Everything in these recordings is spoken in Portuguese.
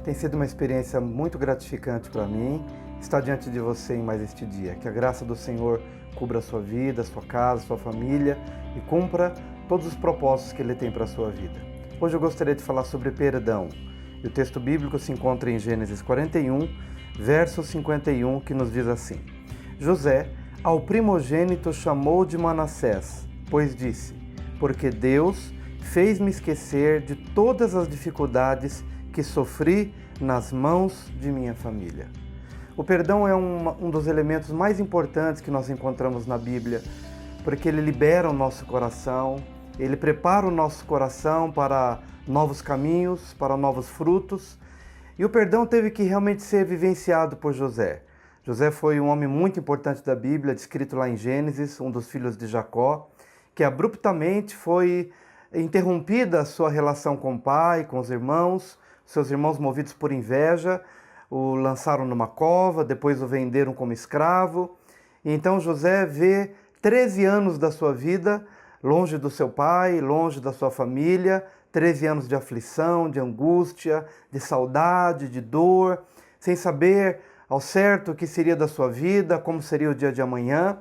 Tem sido uma experiência muito gratificante para mim estar diante de você em mais este dia. Que a graça do Senhor cubra a sua vida, a sua casa, a sua família e cumpra todos os propósitos que Ele tem para a sua vida. Hoje eu gostaria de falar sobre perdão. E o texto bíblico se encontra em Gênesis 41, verso 51, que nos diz assim: José, ao primogênito, chamou de Manassés, pois disse: porque Deus fez-me esquecer de todas as dificuldades que sofri nas mãos de minha família. O perdão é um dos elementos mais importantes que nós encontramos na Bíblia, porque ele libera o nosso coração, ele prepara o nosso coração para novos caminhos, para novos frutos. E o perdão teve que realmente ser vivenciado por José. José foi um homem muito importante da Bíblia, descrito lá em Gênesis, um dos filhos de Jacó, que abruptamente foi interrompida a sua relação com o pai, com os irmãos. Seus irmãos, movidos por inveja, o lançaram numa cova, depois o venderam como escravo. E então José vê 13 anos da sua vida longe do seu pai, longe da sua família, 13 anos de aflição, de angústia, de saudade, de dor, sem saber ao certo o que seria da sua vida, como seria o dia de amanhã.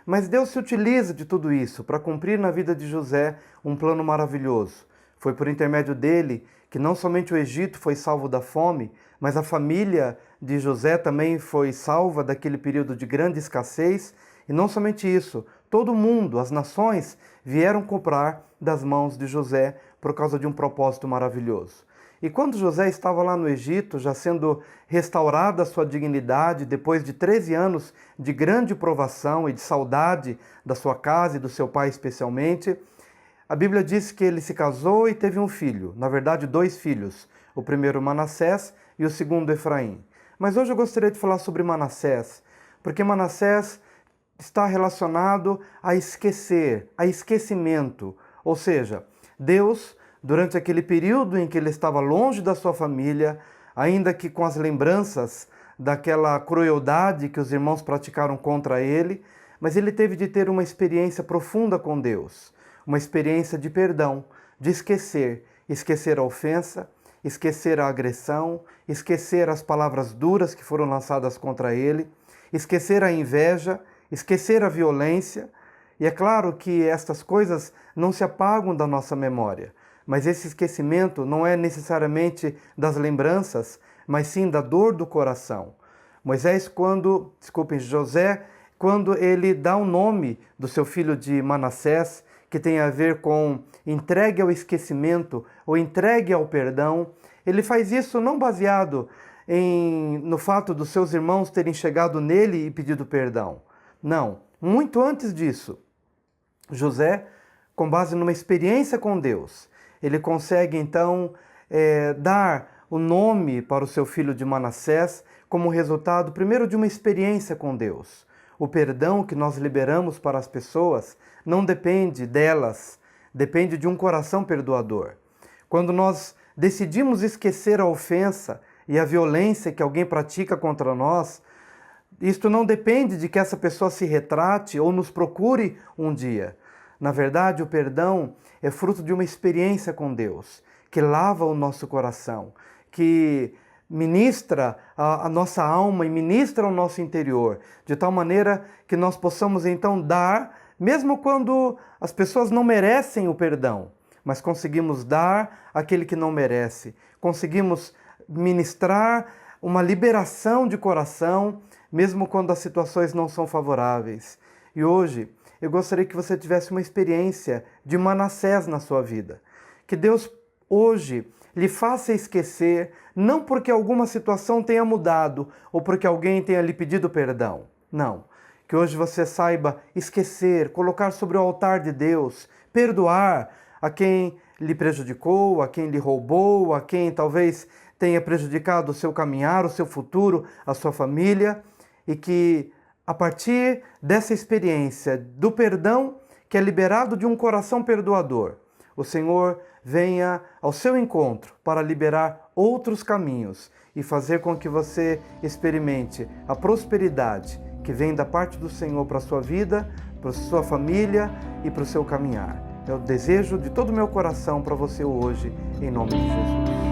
Mas Deus se utiliza de tudo isso para cumprir na vida de José um plano maravilhoso. Foi por intermédio dele que não somente o Egito foi salvo da fome, mas a família de José também foi salva daquele período de grande escassez. E não somente isso, todo mundo, as nações, vieram comprar das mãos de José por causa de um propósito maravilhoso. E quando José estava lá no Egito, já sendo restaurada a sua dignidade, depois de 13 anos de grande provação e de saudade da sua casa e do seu pai especialmente, a Bíblia diz que ele se casou e teve um filho, na verdade 2 filhos, o primeiro Manassés e o segundo Efraim. Mas hoje eu gostaria de falar sobre Manassés, porque Manassés está relacionado a esquecer, a esquecimento, ou seja, Deus, durante aquele período em que ele estava longe da sua família, ainda que com as lembranças daquela crueldade que os irmãos praticaram contra ele, mas ele teve de ter uma experiência profunda com Deus, uma experiência de perdão, de esquecer a ofensa, esquecer a agressão, esquecer as palavras duras que foram lançadas contra ele, esquecer a inveja, esquecer a violência. E é claro que estas coisas não se apagam da nossa memória, mas esse esquecimento não é necessariamente das lembranças, mas sim da dor do coração. José, quando ele dá o nome do seu filho de Manassés, que tem a ver com entregue ao esquecimento ou entregue ao perdão, ele faz isso não baseado no fato dos seus irmãos terem chegado nele e pedido perdão. Não, muito antes disso, José, com base numa experiência com Deus, ele consegue então dar o nome para o seu filho de Manassés como resultado, primeiro, de uma experiência com Deus. O perdão que nós liberamos para as pessoas não depende delas, depende de um coração perdoador. Quando nós decidimos esquecer a ofensa e a violência que alguém pratica contra nós, isto não depende de que essa pessoa se retrate ou nos procure um dia. Na verdade, o perdão é fruto de uma experiência com Deus, que lava o nosso coração, que ministra a nossa alma e ministra o nosso interior, de tal maneira que nós possamos então dar, mesmo quando as pessoas não merecem o perdão, mas conseguimos dar àquele que não merece, conseguimos ministrar uma liberação de coração, mesmo quando as situações não são favoráveis. E hoje eu gostaria que você tivesse uma experiência de Manassés na sua vida. Que Deus hoje lhe faça esquecer, não porque alguma situação tenha mudado ou porque alguém tenha lhe pedido perdão. Não. Que hoje você saiba esquecer, colocar sobre o altar de Deus, perdoar a quem lhe prejudicou, a quem lhe roubou, a quem talvez tenha prejudicado o seu caminhar, o seu futuro, a sua família, e que a partir dessa experiência do perdão, que é liberado de um coração perdoador, o Senhor venha ao seu encontro para liberar outros caminhos e fazer com que você experimente a prosperidade que vem da parte do Senhor para a sua vida, para a sua família e para o seu caminhar. É o desejo de todo o meu coração para você hoje, em nome de Jesus.